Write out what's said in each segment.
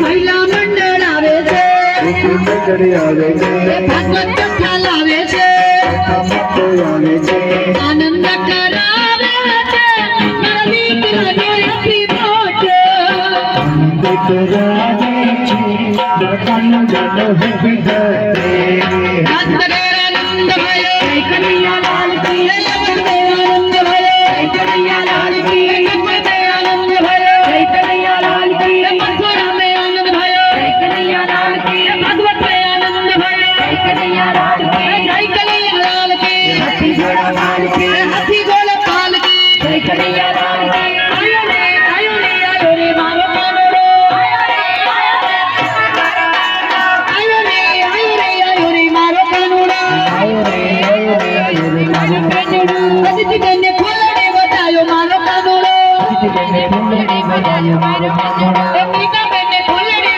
महिला मंडळ आवे भगवत फलावे आनंद करावे आनंद भयो कन्हैया लाल की आनंद भयो कन्हैया लाल की आनंद भयो कन्हैया लाल की मथुरा में आनंद भयो कन्हैया लाल की भगवत में आनंद भयो कन्हैया लाल की जय कन्हैया लाल की हाथी घोड़ा लाल की हाथी घोड़ा पाल की जय कन्हैया लाल की आयो रे मारो कानूड़ो आयो रे मारो कानूड़ो अतिथि ने फूलड़े बतायो मारो कानूड़ो मीना बेने फूलड़े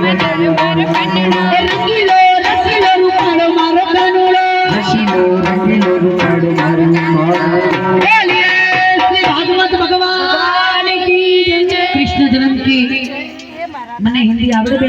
बतायो मारो कानूड़ो